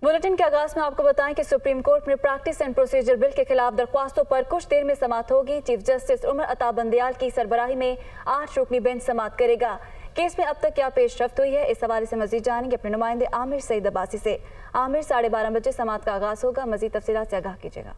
Bulletin के आगाज में आपको बताएं कि सुप्रीम कोर्ट में प्रैक्टिस एंड प्रोसीजर बिल के खिलाफ दरख्वास्तों पर कुछ देर में समाअत होगी। चीफ जस्टिस उमर अता बंदयाल की सरबराही में 8 रुकनी बेंच समाअत करेगा। केस में अब तक क्या पेशरफ्त हुई है, इस हवाले से मजीद जानेंगे अपने नुमाइंदे आमिर सईद अब्बासी से। आमिर, 12:30 बजे समाअत का आगाज होगा, मजीद तफसीलात से आगाह कीजिएगा।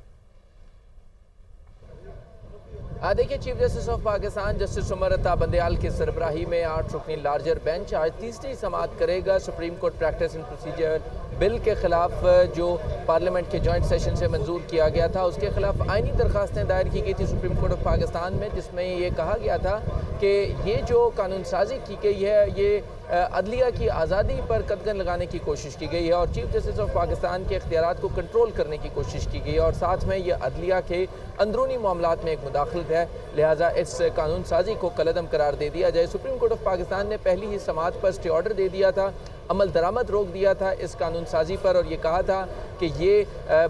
देखिए, chief justice of Pakistan justice Umar Ata Bandial की सरबराही में 8 रुकनी लार्जर बेंच आज तीसरी समाअत करेगा। Supreme court practice and procedure bill के खिलाफ जो पार्लियामेंट के जॉइंट सेशन से मंजूर किया गया था, उसके खिलाफ आईनी दरखास्तें दायर की गई थी सुप्रीम कोर्ट ऑफ पाकिस्तान में, जिसमें ये कहा गया था कि ये जो कानून साजी की गई है ये अदलिया की आज़ादी पर कदगन लगाने की कोशिश की गई है और चीफ जस्टिस ऑफ पाकिस्तान के इख्तियारात को कंट्रोल करने की कोशिश की गई है और साथ में ये अदलिया के अंदरूनी मामलात में एक मुदाखलत है, लिहाजा इस कानून साजी को कलअदम करार दे दिया जाए। सुप्रीम कोर्ट ऑफ पाकिस्तान ने पहली ही समाअत पर स्टे ऑर्डर दे दिया था, अमल दरामद रोक दिया था इस कानून साजी पर और ये कहा था कि ये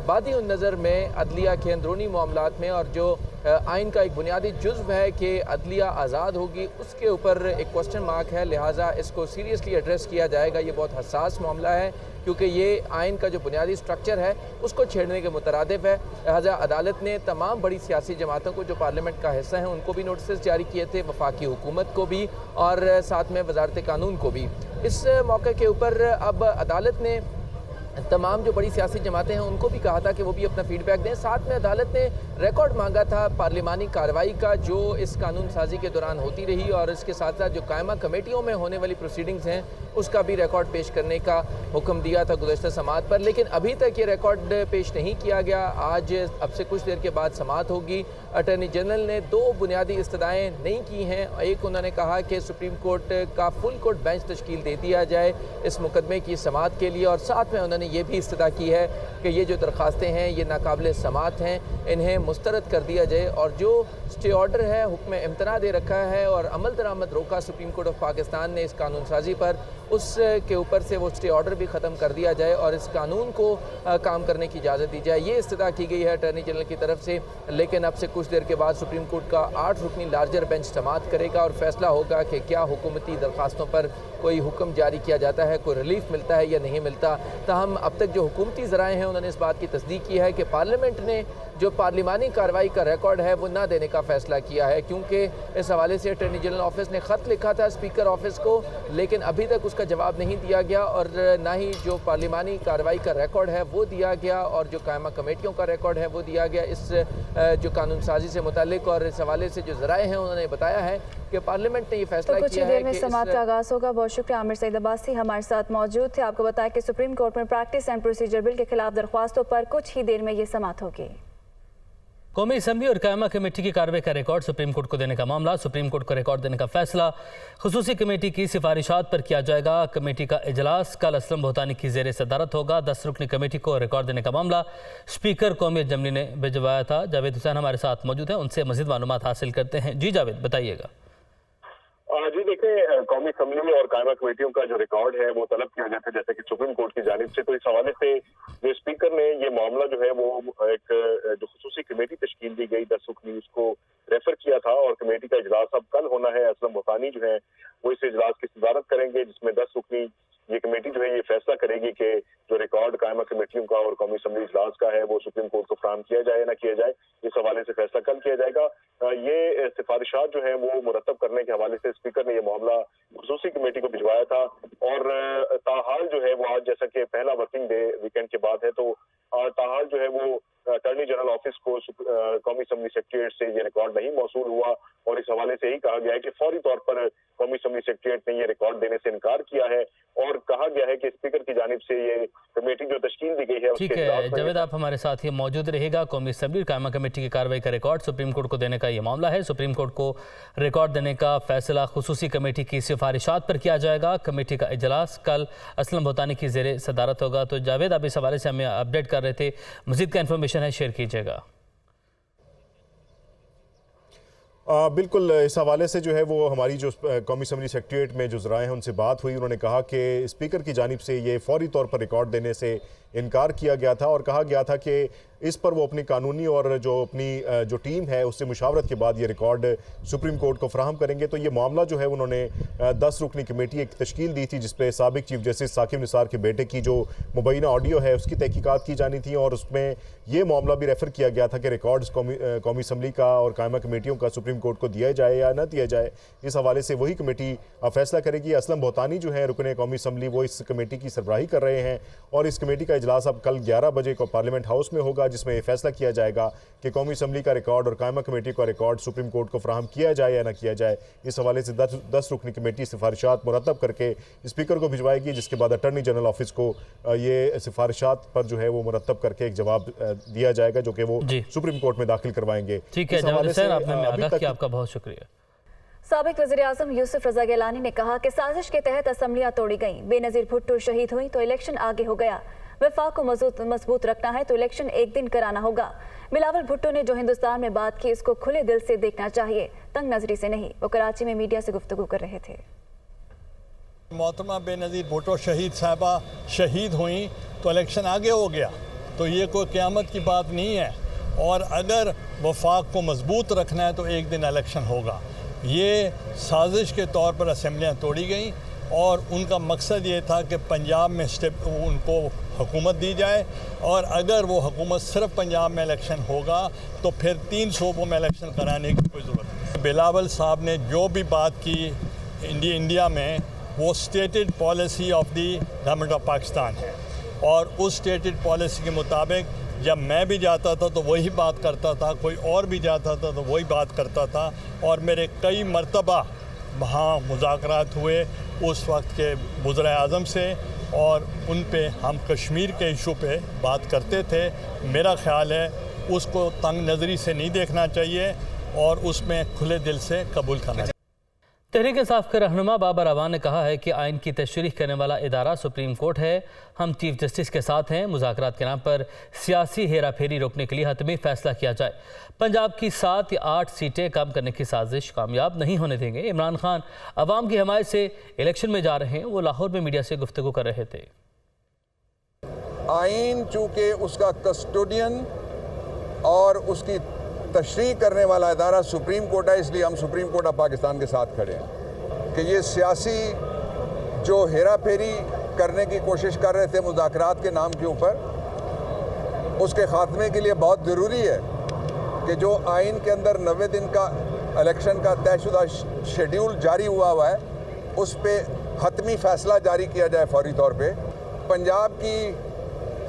बादी नज़र में अदलिया के अंदरूनी मामलात में और जो आइन का एक बुनियादी जुज़्व है कि अदलिया आज़ाद होगी, उसके ऊपर एक क्वेश्चन मार्क है, लिहाजा इसको सीरियसली एड्रेस किया जाएगा। ये बहुत हसास मामला है क्योंकि ये आइन का जो बुनियादी स्ट्रक्चर है उसको छेड़ने के मुतरादिफ है। लिहाजा अदालत ने तमाम बड़ी सियासी जमातों को जो पार्लियामेंट का हिस्सा हैं उनको भी नोटिस जारी किए थे, वफाकी हुकूमत को भी और साथ में वजारत कानून को भी। इस मौके के ऊपर अब अदालत ने तमाम जो बड़ी सियासी जमातें हैं उनको भी कहा था कि वो भी अपना फीडबैक दें। साथ में अदालत ने रिकॉर्ड मांगा था पार्लिमानी कार्रवाई का जो इस कानून साजी के दौरान होती रही और इसके साथ साथ जो कायमा कमेटियों में होने वाली प्रोसीडिंग्स हैं उसका भी रिकॉर्ड पेश करने का हुक्म दिया था गुज़श्ता समाअत पर, लेकिन अभी तक ये रिकॉर्ड पेश नहीं किया गया। आज अब से कुछ देर के बाद समाअत होगी। अटॉर्नी जनरल ने 2 बुनियादी इस्तदाएँ नहीं की हैं। एक, उन्होंने कहा कि सुप्रीम कोर्ट का फुल कोर्ट बेंच तश्कील दे दिया जाए इस मुकदमे की समाअत के लिए और साथ में उन्होंने ये भी इस्तदा की है कि ये जो दरख्वास्तें हैं ये नाकाबिल समाअत हैं, इन्हें मुस्तरद कर दिया जाए और जो स्टे ऑर्डर है, हुक्म इम्तना दे रखा है और अमल दरामद रोका सुप्रीम कोर्ट ऑफ पाकिस्तान ने इस कानून साजी पर, उसके ऊपर से वो स्टे ऑर्डर भी ख़त्म कर दिया जाए और इस कानून को काम करने की इजाज़त दी जाए। ये इस्तदा की गई है अटॉर्नी जनरल की तरफ से। लेकिन अब से कुछ देर के बाद सुप्रीम कोर्ट का 8 रुकनी लार्जर बेंच समाअत करेगा और फैसला होगा कि क्या हुकूमती दरख्वास्तों पर कोई हुक्म जारी किया जाता है, कोई रिलीफ मिलता है या नहीं मिलता। ताहम अब तक जो हुकूमती ज़राए हैं उन्होंने इस बात की तस्दीक की है कि पार्लियामेंट ने जो पार्लिमानी कार्रवाई का रिकॉर्ड है वो ना देने का फैसला किया है, क्योंकि इस हवाले से अटॉर्नी जनरल ऑफिस ने ख़त लिखा था स्पीकर ऑफिस को, लेकिन अभी तक उसका जवाब नहीं दिया गया और ना ही जो पार्लिमानी कार्रवाई का रिकॉर्ड है वो दिया गया और जो कायमा कमेटियों का रिकॉर्ड है वो दिया गया इस जो कानून साजी से मुतालिक। और इस हवाले से जो ज़राए हैं उन्होंने बताया है कि पार्लियामेंट ने ये फैसला किया है कि समाअत का आगाज़ होगा। बहुत शुक्रिया आमिर सईद अब्बासी हमारे साथ मौजूद थे। आपको बताया कि सुप्रीम कोर्ट में प्रैक्टिस एंड प्रोसीजर बिल के खिलाफ दरख्वास्तों पर कुछ ही देर में ये समाअत होगी। कौमी असम्बली और कायमा कमेटी की कार्रवाई का रिकॉर्ड सुप्रीम कोर्ट को देने का मामला, सुप्रीम कोर्ट को रिकॉर्ड देने का फैसला खुसूसी कमेटी की सिफारिशात पर किया जाएगा। कमेटी का इजलास कल असलम भूतानी की ज़ेर सदारत होगा। 10 रुकनी कमेटी को रिकॉर्ड देने का मामला स्पीकर कौमी असम्बली ने भिजवाया था। जावेद हुसैन हमारे साथ मौजूद है, उनसे मज़ीद मालूमात हासिल करते हैं। जी जावेद, बताइएगा। जी देखिए, कौमी असम्बली और कायमा कमेटियों का जो रिकॉर्ड है वो तलब किया जाता है जैसे कि सुप्रीम कोर्ट की जानिब से। तो इस हवाले से जो स्पीकर ने ये मामला जो है वो एक जो खुसूसी कमेटी तश्कील दी गई 10 रुकनी, उसको रेफर किया था और कमेटी का इजलास अब कल होना है। असलम भूतानी जो है वो इस इजलास की सदारत करेंगे, जिसमें 10 रुकनी ये कमेटी जो है ये फैसला करेगी कि जो रिकॉर्ड कायमा कमेटियों का और कौमी असम्बली इजलास का है वो सुप्रीम कोर्ट को फराहम किया जाए ना किया जाए। इस हवाले से फैसला कल किया जाएगा। ये सिफारिशात जो है वो मुरतब करने के हवाले से स्पीकर ने यह मामला खुसूसी कमेटी को भिजवाया था और ताहाल जो है वो आज जैसा कि पहला वर्किंग डे वीकेंड के बाद है तो ताहाल जो है वो अटॉर्नी जनरल ऑफिस को कौमी असम्बली सेक्रेटरीट से ये रिकॉर्ड नहीं मौसूल हुआ और इस हवाले से ही कहा गया है कि फौरी तौर पर कौमी असम्बली सेक्रेटरीट ने ये रिकॉर्ड देने से इनकार किया है और कहा गया है कि स्पीकर की जानिब से ये कमेटी जो तश्कील दी गई है। ठीक है जावेद, आप हमारे साथ ही मौजूद रहेगा। कौमी असम्बली कायमा कमेटी की कार्रवाई का रिकॉर्ड सुप्रीम कोर्ट को देने का ये मामला है। सुप्रीम कोर्ट को रिकॉर्ड देने का फैसला खुसूसी कमेटी की सिफारिशात पर किया जाएगा। कमेटी का इजलास कल असलम भूतानी की ज़ेर सदारत होगा। तो जावेद, आप इस हवाले से हमें अपडेट कर रहे थे, मज़ीद का इन्फॉर्मेशन है शेयर कीजिएगा। बिल्कुल, इस हवाले से जो है वो हमारी जो कौमी असम्बली सेक्रेटरीट में जो ज़राए हैं उनसे बात हुई, उन्होंने कहा कि स्पीकर की जानिब से ये फौरी तौर पर रिकॉर्ड देने से इनकार किया गया था और कहा गया था कि इस पर वो अपनी कानूनी और अपनी जो टीम है उससे मुशावरत के बाद ये रिकॉर्ड सुप्रीम कोर्ट को फराहम करेंगे। तो ये मामला जो है उन्होंने 10 रुकनी कमेटी एक तश्कील दी थी जिसपे साबिक चीफ जस्टिस साकिब निसार के बेटे की जो मुबैना ऑडियो है उसकी तहकीकात की जानी थी और उसमें ये मामला भी रेफर किया गया था कि रिकॉर्ड्स कौमी असम्बली का और कायमा कमेटियों का सुप्रीम कोर्ट को दिया जाए या न दिया जाए। इस हवाले से वही कमेटी फैसला करेगी। असलम बोहतानी जो है रुकने कौमी असम्बली वो इस कमेटी की सरबराही कर रहे हैं और इस कमेटी का इजलास अब कल 11 बजे को पार्लियामेंट हाउस में होगा जिसमें यह फैसला किया जाएगा कि कौमी असम्बली का रिकॉर्ड और कायमा कमेटी का रिकॉर्ड सुप्रीम कोर्ट को फराहम किया जाए या न किया जाए। इस हवाले से 10 रुकनी कमेटी सिफारिशात मुरतब करके स्पीकर को भिजवाएगी जिसके बाद अटर्नी जनरल ऑफिस को ये सिफारिशात पर जो है वो मुरतब करके एक जवाब दिया जाएगा जो कि वो सुप्रीम कोर्ट में दाखिल करवाएंगे। ठीक है जावेद हुसैन, आपने आगाह किया, आपका बहुत शुक्रिया। साबिक वज़ीर-ए-आज़म यूसुफ रज़ा गिलानी ने कहा कि साजिश के तहत असम्बलियाँ तोड़ी गईं, बेनज़ीर भुट्टो शहीद हुई तो इलेक्शन आगे हो गया, वफाक को मजबूत रखना है तो इलेक्शन एक दिन कराना होगा। बिलावल भुट्टो ने जो हिंदुस्तान में बात की इसको खुले दिल से देखना चाहिए, तंग नजरी से नहीं। वो कराची में मीडिया से गुफ्तगू कर रहे थे। मोहतरमा बेनज़ीर भुट्टो शहीद साहबा शहीद हुई तो इलेक्शन आगे हो गया, तो ये कोई क़यामत की बात नहीं है और अगर वफाक को मजबूत रखना है तो एक दिन इलेक्शन होगा। ये साजिश के तौर पर असम्बलियाँ तोड़ी गई और उनका मकसद ये था कि पंजाब में उनको हुकूमत दी जाए और अगर वो हुकूमत सिर्फ पंजाब में इलेक्शन होगा तो फिर 3 सूबों में इलेक्शन कराने की कोई ज़रूरत नहीं। बिलावल साहब ने जो भी बात की इंडिया में वो stated policy of the government of Pakistan है और उस स्टेटेड पॉलिसी के मुताबिक जब मैं भी जाता था तो वही बात करता था, कोई और भी जाता था तो वही बात करता था और मेरे कई मरतबा वहाँ मुज़ाकरात हुए उस वक्त के वज़ीर-ए-आज़म से और उन पे हम कश्मीर के इशू पे बात करते थे। मेरा ख़्याल है उसको तंग नज़री से नहीं देखना चाहिए और उसमें खुले दिल से कबूल करना चाहिए। तहरीक इंसाफ के रहनुमा बाबर अवान ने कहा है कि आइन की तशरीह करने वाला इदारा सुप्रीम कोर्ट है, हम चीफ जस्टिस के साथ हैं। मुज़ाकरात के नाम पर सियासी हेरा फेरी रोकने के लिए हतमी फैसला किया जाए। पंजाब की 7 या 8 सीटें कम करने की साजिश कामयाब नहीं होने देंगे। इमरान खान अवाम की हमायत से इलेक्शन में जा रहे हैं, वो लाहौर में मीडिया से गुफ्तगू कर रहे थे। आइन चूँकि उसका कस्टोडियन और उसकी तशरीह करने वाला इदारा सुप्रीम कोर्ट है, इसलिए हम सुप्रीम कोर्ट ऑफ पाकिस्तान के साथ खड़े हैं कि ये सियासी जो हेरा फेरी करने की कोशिश कर रहे थे मुज़ाकरात के नाम के ऊपर, उसके ख़ात्मे के लिए बहुत ज़रूरी है कि जो आइन के अंदर 90 दिन का इलेक्शन का तयशुदा शेड्यूल जारी हुआ है उस पर हतमी फ़ैसला जारी किया जाए फौरी तौर पे। पंजाब की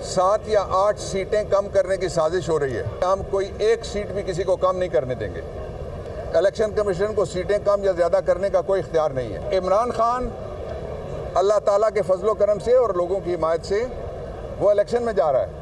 7 या 8 सीटें कम करने की साजिश हो रही है, हम कोई एक सीट भी किसी को कम नहीं करने देंगे। इलेक्शन कमीशन को सीटें कम या ज़्यादा करने का कोई इख्तियार नहीं है। इमरान खान अल्लाह ताला के फजलो करम से और लोगों की हिमायत से वो इलेक्शन में जा रहा है।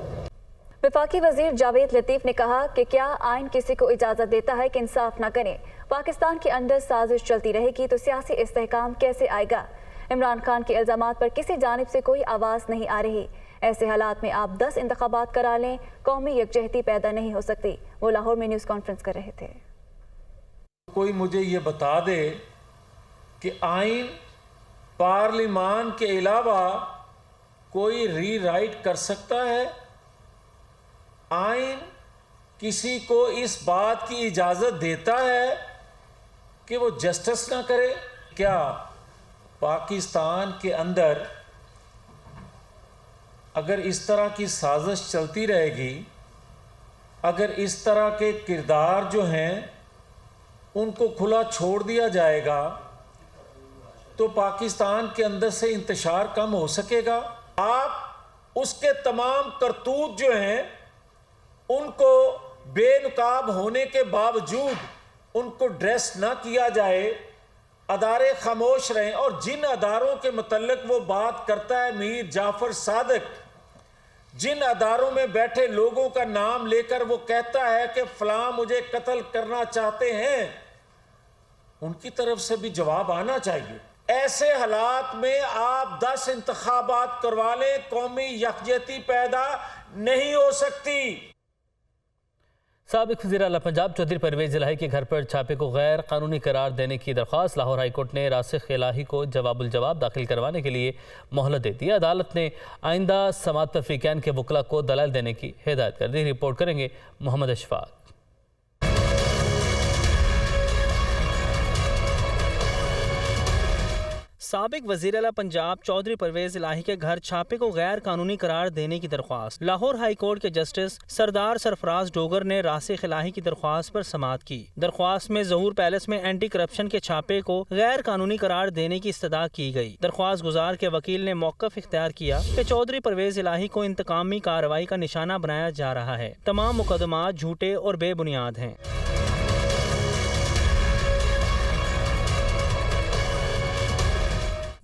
वफाकी वजीर जावेद लतीफ़ ने कहा कि क्या आइन किसी को इजाज़त देता है कि इंसाफ न करें? पाकिस्तान के अंदर साजिश चलती रहेगी तो सियासी इस्तेहकाम कैसे आएगा? इमरान खान के इल्ज़ामात पर किसी जानिब से कोई आवाज़ नहीं आ रही। ऐसे हालात में आप 10 इंतखाबात करा लें, कौमी यकजहती पैदा नहीं हो सकती। वो लाहौर में न्यूज़ कॉन्फ्रेंस कर रहे थे। कोई मुझे ये बता दे कि आइन पार्लिमान के अलावा कोई रीराइट कर सकता है? आइन किसी को इस बात की इजाज़त देता है कि वो जस्टिस ना करे? क्या पाकिस्तान के अंदर अगर इस तरह की साजिश चलती रहेगी, अगर इस तरह के किरदार जो हैं उनको खुला छोड़ दिया जाएगा तो पाकिस्तान के अंदर से इंतशार कम हो सकेगा? आप उसके तमाम करतूत जो हैं उनको बेनकाब होने के बावजूद उनको ड्रेस ना किया जाए, अदारे खामोश रहें। और जिन अदारों के मुतल्लिक वो बात करता है मीर जाफर सादिक, जिन अदारों में बैठे लोगों का नाम लेकर वो कहता है कि फलां मुझे कत्ल करना चाहते हैं, उनकी तरफ से भी जवाब आना चाहिए। ऐसे हालात में आप 10 इंतखाबात करवा लें, कौमी यकजहती पैदा नहीं हो सकती। साबिक वज़ीर आला पंजाब चौधरी परवेज़ इलाही के घर पर छापे को गैर कानूनी करार देने की दरख्वास्त लाहौर हाईकोर्ट ने रासिख इलाही को जवाबुल जवाब दाखिल करवाने के लिए मोहलत दे दी। अदालत ने आइंदा समात पर फ़रीक़ैन के वकला को दलाइल देने की हिदायत कर दी। रिपोर्ट करेंगे मोहम्मद अशफाक। साबिक वज़ीर आला पंजाब चौधरी परवेज़ इलाही के घर छापे को गैर कानूनी करार देने की दरख्वास्त लाहौर हाई कोर्ट के जस्टिस सरदार सरफराज डोगर ने रासिख इलाही की दरख्वास्त पर समाअत की। दरख्वास्त में ज़हूर पैलेस में एंटी करप्शन के छापे को गैर कानूनी करार देने की इस्तदा की गई। दरख्वास्त गुजार के वकील ने मौक़िफ़ इख्तियार किया कि चौधरी परवेज़ इलाही को इंतकामी कार्रवाई का निशाना बनाया जा रहा है। तमाम मुकदमात झूठे और बेबुनियाद हैं।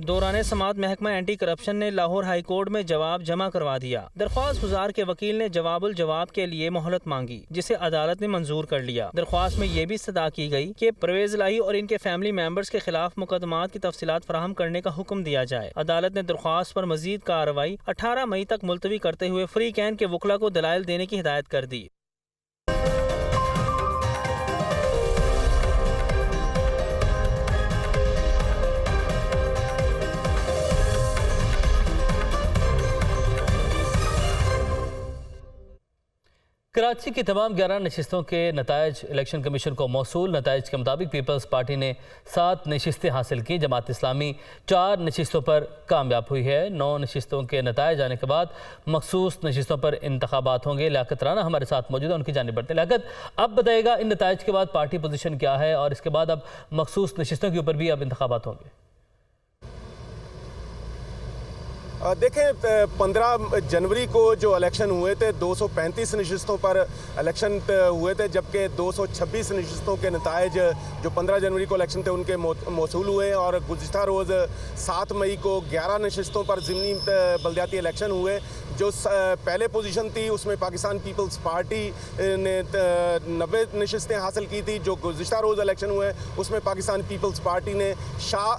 दौरान समाअत महकमा एंटी करप्शन ने लाहौर हाई कोर्ट में जवाब जमा करवा दिया। दरख्वास्त गुजार के वकील ने जवाबुल जवाब के लिए मोहलत मांगी, जिसे अदालत ने मंजूर कर लिया। दरख्वास्त में यह भी इस्तदा की गई कि परवेज़ इलाही और इनके फैमिली मेंबर्स के खिलाफ मुकदमात की तफसीलात फराहम करने का हुक्म दिया जाए। अदालत ने दरख्वास्त पर मजीद कार्रवाई 18 मई तक मुलतवी करते हुए फ़रीक़ैन के वकला को दलाइल देने की हिदायत कर दी। कराची की तमाम 11 नशिस्तों के नतायज इलेक्शन कमीशन को मौसूल। नतायज के मुताबिक पीपल्स पार्टी ने 7 नशिस्तें हासिल की। जमात इस्लामी 4 नशिस्तों पर कामयाब हुई है। 9 नशिस्तों के नतायज आने के बाद मखसूस नशिस्तों पर इंतखाबात होंगे। लियाकत राना हमारे साथ मौजूद है, उनकी जानिब बढ़ते। लियाकत, अब बताइएगा इन नतायज के बाद पार्टी पोजीशन क्या है और इसके बाद अब मखसूस नशिस्तों के ऊपर भी अब इंतखाबात होंगे? देखें, 15 जनवरी को जो इलेक्शन हुए थे 235 नशिस्तों पर इलेक्शन हुए थे, जबकि 226 नशिस्तों के नतायज जो 15 जनवरी को इलेक्शन थे उनके मौसूल हुए। और गुज़िश्ता रोज़ 7 मई को 11 नशिस्तों पर ज़िमनी बल्दियाती इलेक्शन हुए। जो पहले पोजीशन थी उसमें पाकिस्तान पीपल्स पार्टी ने 90 नशिस्तें हासिल की थी। जो गुज़िश्ता रोज़ इलेक्शन हुए उसमें पाकिस्तान पीपल्स पार्टी ने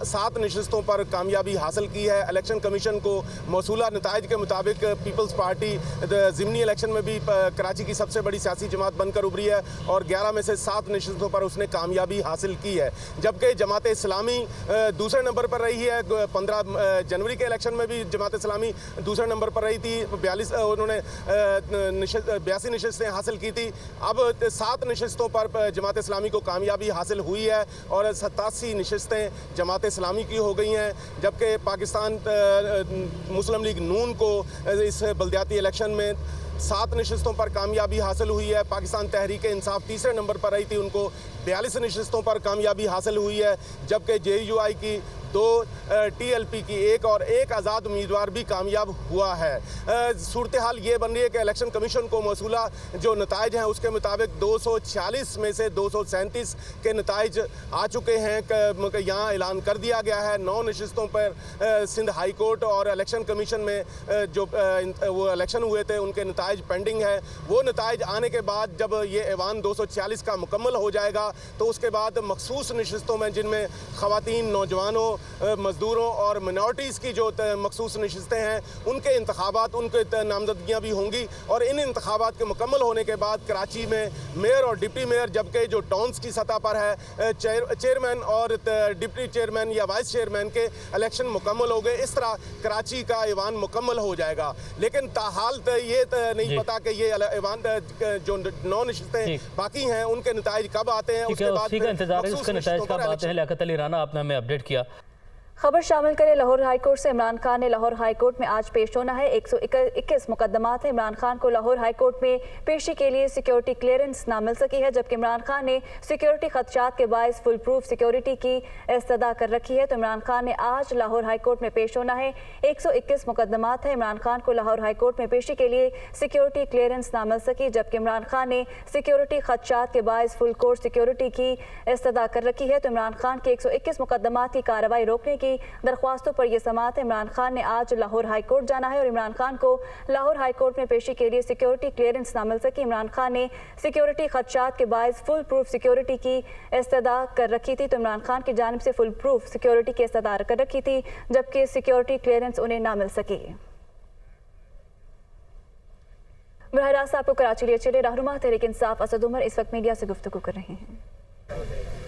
7 नशिस्तों पर कामयाबी हासिल की है। इलेक्शन कमीशन को मौसूला नताइज के मुताबिक पीपल्स पार्टी ज़िमनी इलेक्शन में भी कराची की सबसे बड़ी सियासी जमात बनकर उभरी है और 11 में से 7 नशिस्तों पर उसने कामयाबी हासिल की है। जबकि जमात इस्लामी दूसरे नंबर पर रही है। 15 जनवरी के इलेक्शन में भी जमात इस्लामी दूसरे नंबर पर रही थी। 42 उन्होंने 82 नशिस्तें हासिल की थी। अब 7 नशिस्तों पर जमात इस्लामी को कामयाबी हासिल हुई है और 87 नशिस्तें जमात इस्लामी की हो गई हैं। जबकि पाकिस्तान मुस्लिम लीग नून को इस बल्दियाती इलेक्शन में 7 नशिस्तों पर कामयाबी हासिल हुई है। पाकिस्तान तहरीक इंसाफ तीसरे नंबर पर रही थी, उनको 42 नशिस्तों पर कामयाबी हासिल हुई है। जबकि JUI की 2, TLP की 1 और 1 आज़ाद उम्मीदवार भी कामयाब हुआ है। सूरत हाल ये बन रही है कि इलेक्शन कमीशन को मौसूला जो नताइज हैं उसके मुताबिक 246 में से 237 के नताइज आ चुके हैं। यहाँ ऐलान कर दिया गया है। 9 नशिस्तों पर सिंध हाई कोर्ट और इलेक्शन कमीशन में जो वो इलेक्शन हुए थे उनके नताइज पेंडिंग है। वो नताइज आने के बाद जब ये ऐवान 246 का मुकम्मल हो जाएगा तो उसके बाद मखसूस नशिस्तों में, जिनमें ख़वातीन, नौजवानों, मजदूरों और मिनॉरिटीज़ की जो मखसूस नशिस्तें हैं उनके इंतखाबात, उनके नामजदगियाँ भी होंगी। और इन इंतखाबात के मुकम्मल होने के बाद कराची में मेयर और डिप्टी मेयर, जबकि जो टाउन्स की सतह पर है चेयरमैन और डिप्टी चेयरमैन या वाइस चेयरमैन के इलेक्शन मुकम्मल हो गए। इस तरह कराची का ऐवान मुकम्मल हो जाएगा। लेकिन ताहाल ये नहीं पता कि ये ऐवान जो 9 नशिस्तें बाकी हैं उनके नताइज कब आते हैं। उसके बाद इंतजार है, उसके नताइज कब आते हैं। लियाकत अली राना, आपने हमें अपडेट किया। खबर शामिल करें लाहौर हाईकोर्ट से। इमरान खान ने लाहौर हाईकोर्ट में आज पेश होना है। 121 मुकदमात हैं। इमरान खान को लाहौर हाईकोर्ट में पेशी के लिए सिक्योरिटी क्लियरेंस ना मिल सकी है, जबकि इमरान खान ने सिक्योरिटी खदशात के बायस फुल प्रूफ सिक्योरिटी की इस्तदा कर रखी है। तो इमरान खान ने आज लाहौर हाईकोर्ट में पेश होना है। 121 मुकदमात हैं। इमरान खान को लाहौर हाईकोर्ट में पेशी के लिए सिक्योरिटी क्लियरेंस ना मिल सकी, जबकि इमरान खान ने सिक्योरिटी खदशात के बायस फुल कोर्ट सिक्योरिटी की इस्तदा कर रखी है। तो इमरान खान के 121 मुकदमात की कार्रवाई रोकने की दरख्वास्तों पर यह समाअत है। इमरान खान ने आज लाहौर हाईकोर्ट जाना है और इमरान खान को लाहौर हाईकोर्ट में पेशी के लिए सिक्योरिटी क्लियरेंस ना मिल सकी। इमरान खान ने सिक्योरिटी खदशात के बायस फुल प्रूफ सिक्योरिटी की इस्तदा कर रखी थी। तो इमरान खान की जानिब से फुल प्रूफ सिक्योरिटी की इस्तदा कर रखी थी, जबकि सिक्योरिटी क्लियरेंस उन्हें ना मिल सकी। बरह रास्त आपको कराची लिए चले रहनुमा तहरीक इंसाफ असद उमर इस वक्त मीडिया से गुफ्तगू कर रहे हैं।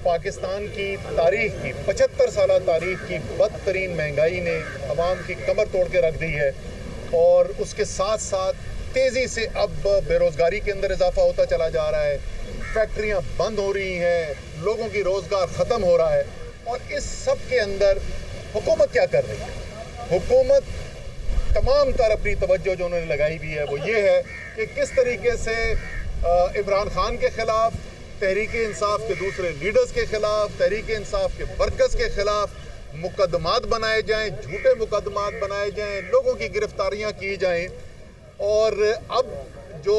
पाकिस्तान की तारीख की 75 साल तारीख की बदतरीन महंगाई ने अवाम की कमर तोड़ के रख दी है और उसके साथ साथ तेज़ी से अब बेरोज़गारी के अंदर इजाफा होता चला जा रहा है, फैक्ट्रियां बंद हो रही हैं, लोगों की रोज़गार ख़त्म हो रहा है। और इस सब के अंदर हुकूमत क्या कर रही है? हुकूमत तमाम तर अपनी तवज्जो जो उन्होंने लगाई हुई है वो ये है कि किस तरीके से इमरान खान के ख़िलाफ़, तहरीक इंसाफ के दूसरे लीडर्स के ख़िलाफ़, तहरीक इंसाफ के वर्कर्स के ख़िलाफ़ मुकदमात बनाए जाएं, झूठे मुकदमात बनाए जाएं, लोगों की गिरफ्तारियां की जाएं। और अब जो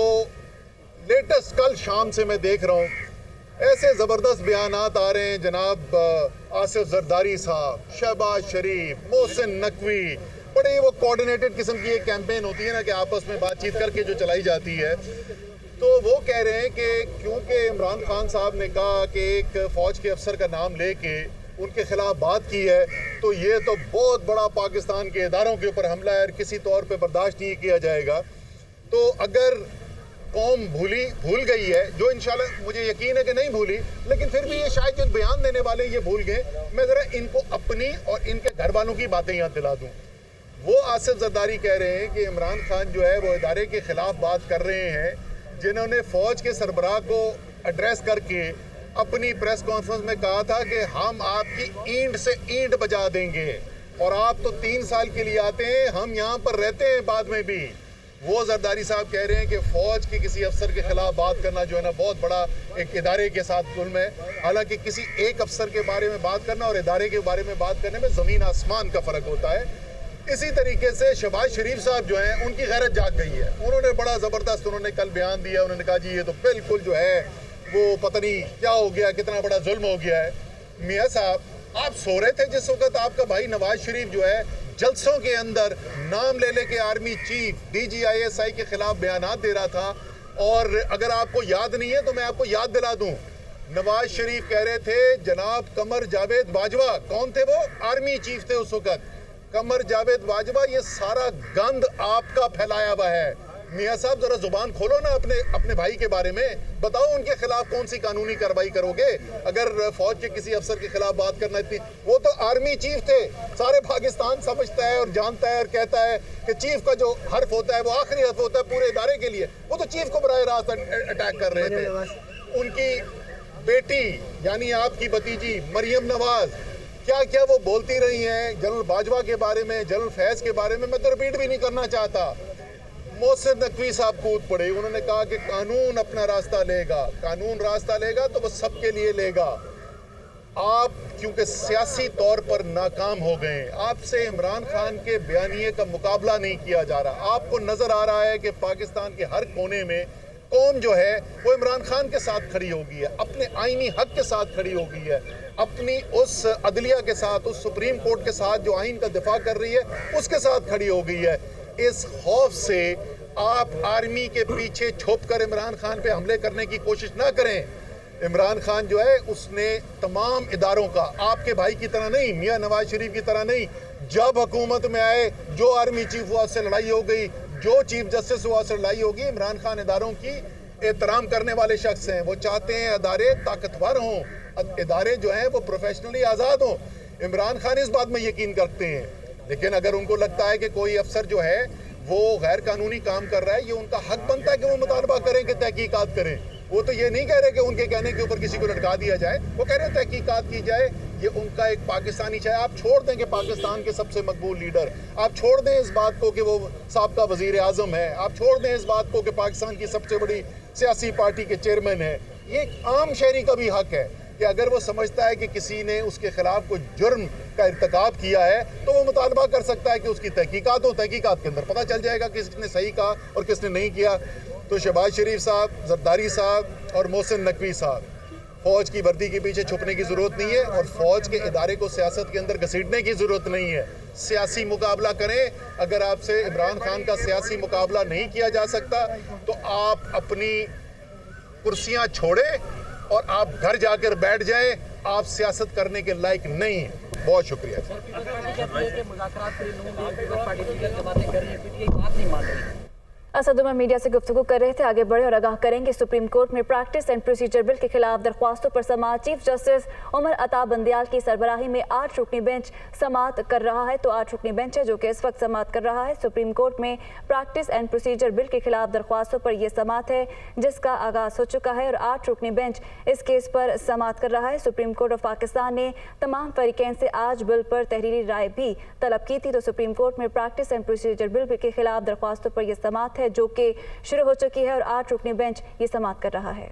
लेटेस्ट कल शाम से मैं देख रहा हूँ, ऐसे ज़बरदस्त बयानात आ रहे हैं जनाब आसिफ जरदारी साहब, शहबाज शरीफ, मोहसिन नकवी, बड़े वो कोऑर्डिनेटेड किस्म की एक कैंपेन होती है ना कि आपस में बातचीत करके जो चलाई जाती है, तो वो कह रहे हैं कि क्योंकि इमरान खान साहब ने कहा कि एक फ़ौज के अफसर का नाम लेके उनके ख़िलाफ़ बात की है, तो ये तो बहुत बड़ा पाकिस्तान के इदारों के ऊपर हमला है और किसी तौर पे बर्दाश्त नहीं किया जाएगा। तो अगर कौम भूल गई है, जो इंशाल्लाह मुझे यकीन है कि नहीं भूली, लेकिन फिर भी ये शायद जो बयान देने वाले ये भूल गए, मैं ज़रा इनको अपनी और इनके घर वालों की बातें याद दिला दूँ। वो आसिफ जरदारी कह रहे हैं कि इमरान खान जो है वो इदारे के ख़िलाफ़ बात कर रहे हैं जिन्होंने फ़ौज के सरबराह को एड्रेस करके अपनी प्रेस कॉन्फ्रेंस में कहा था कि हम आपकी ईंट से ईंट बजा देंगे और आप तो 3 साल के लिए आते हैं, हम यहाँ पर रहते हैं बाद में भी। वो जरदारी साहब कह रहे हैं कि फ़ौज के किसी अफसर के ख़िलाफ़ बात करना जो है ना बहुत बड़ा एक इदारे के साथ जुल्म है। हालांकि किसी एक अफसर के बारे में बात करना और इदारे के बारे में बात करने में ज़मीन आसमान का फ़र्क होता है। इसी तरीके से शहबाज शरीफ साहब जो हैं उनकी गैरत जाग गई है। उन्होंने बड़ा ज़बरदस्त उन्होंने कल बयान दिया, उन्होंने कहा जी ये तो बिल्कुल जो है वो पता नहीं क्या हो गया, कितना बड़ा जुल्म हो गया है। मियाँ साहब, आप सो रहे थे जिस वक्त आपका भाई नवाज शरीफ जो है जलसों के अंदर नाम ले लेके आर्मी चीफ DGISI के खिलाफ बयानात दे रहा था। और अगर आपको याद नहीं है तो मैं आपको याद दिला दूं, नवाज शरीफ कह रहे थे जनाब कमर जावेद बाजवा, कौन थे वो? आर्मी चीफ थे उस वक्त, कमर जावेद बाजवा, ये सारा गंद आपका फैलाया हुआ है। मियाँ साहब जरा जुबान खोलो ना अपने भाई के बारे में, बताओ उनके खिलाफ कौन सी कानूनी कार्रवाई करोगे अगर फौज के किसी अफसर के खिलाफ बात करना इतनी। वो तो आर्मी चीफ थे, सारे पाकिस्तान समझता है और जानता है और कहता है कि चीफ का जो हर्फ होता है वो आखिरी हर्फ होता है पूरे इदारे के लिए। वो तो चीफ को बराह रास्त अटैक कर रहे थे। उनकी बेटी यानी आपकी भतीजी मरियम नवाज क्या क्या वो बोलती रही हैं जनरल बाजवा के बारे में, जनरल फैज के बारे में, मैं तो रिपीट भी नहीं करना चाहता। मोहसिन नकवी साहब कूद पड़े, उन्होंने कहा कि कानून अपना रास्ता लेगा, कानून रास्ता लेगा तो वो सबके लिए लेगा। आप क्योंकि सियासी तौर पर नाकाम हो गए, आपसे इमरान खान के बयानिए का मुकाबला नहीं किया जा रहा। आपको नजर आ रहा है कि पाकिस्तान के हर कोने में कौम जो है वो इमरान खान के साथ खड़ी हो गई है, अपने आईनी हक के साथ खड़ी हो गई है, अपनी उस अदलिया के साथ, उस सुप्रीम कोर्ट के साथ जो आइन का दिफा कर रही है उसके साथ खड़ी हो गई है। इस खौफ से आप आर्मी के पीछे छुप कर इमरान खान पे हमले करने की कोशिश ना करें। इमरान खान जो है उसने तमाम इदारों का, आपके भाई की तरह नहीं, मियाँ नवाज शरीफ की तरह नहीं, जब हुकूमत में आए जो आर्मी चीफ हुआ उससे लड़ाई हो गई, जो चीफ जस्टिस हुआ उससे लड़ाई होगी। इमरान खान इदारों की एहतराम करने वाले शख्स हैं, वो चाहते हैं इदारे ताकतवर हों, इदारे जो हैं वो प्रोफेशनली आज़ाद हों। इमरान खान इस बात में यकीन करते हैं, लेकिन अगर उनको लगता है कि कोई अफसर जो है वो गैर कानूनी काम कर रहा है, ये उनका हक बनता है कि वो मुतालबा करें कि तहकीकात करें। वो तो ये नहीं कह रहे कि उनके कहने के ऊपर किसी को लटका दिया जाए, वो कह रहे हैं तहकीकात की जाए। ये उनका एक पाकिस्तानी चाहे आप छोड़ दें कि पाकिस्तान के सबसे मकबूल लीडर, आप छोड़ दें इस बात को कि वो साबका वज़ीर आज़म है, आप छोड़ दें इस बात को कि पाकिस्तान की सबसे बड़ी सियासी पार्टी के चेयरमैन है। ये एक आम शहरी का भी हक है कि अगर वो समझता है कि किसी ने उसके खिलाफ कोई जुर्म का इर्तिकाब किया है तो वो मुतालबा कर सकता है कि उसकी तहकीकात हो। तहकीकात के अंदर पता चल जाएगा कि किसने सही कहा और किसने नहीं किया। तो शहबाज शरीफ साहब, जरदारी साहब और मोहसिन नकवी साहब, फ़ौज की वर्दी के पीछे छुपने की ज़रूरत नहीं है और फ़ौज के इदारे को सियासत के अंदर घसीटने की ज़रूरत नहीं है। सियासी मुकाबला करें। अगर आपसे इमरान खान का सियासी मुकाबला नहीं किया जा सकता तो आप अपनी कुर्सियाँ छोड़ें और आप घर जाकर बैठ जाएं। आप सियासत करने के लायक नहीं हैं। बहुत शुक्रिया। असद उमर मीडिया से गुफ्तगू कर रहे थे। आगे बढ़े और आगाह करेंगे सुप्रीम कोर्ट में प्रैक्टिस एंड प्रोसीजर बिल के खिलाफ दरख्वास्तों पर समाअत। चीफ जस्टिस उमर अता बंदियाल की सरबराही में 8 रुकनी बेंच समाअत कर रहा है। तो 8 रुकनी बेंच है जो कि इस वक्त समाअत कर रहा है। सुप्रीम कोर्ट में प्रैक्टिस एंड प्रोसीजर बिल के खिलाफ दरख्वास्तों पर यह समाअत है जिसका आगाज हो चुका है और 8 रुकनी बेंच इस केस पर समाअत कर रहा है। सुप्रीम कोर्ट ऑफ पाकिस्तान ने तमाम फरीकैन से आज बिल पर तहरीरी राय भी तलब की थी। तो सुप्रीम कोर्ट में प्रैक्टिस एंड प्रोसीजर बिल के खिलाफ दरख्वास्तों पर यह समाअत है जो कि शुरू हो चुकी है और 8 रुकनी बेंच ये समाअत कर रहा है।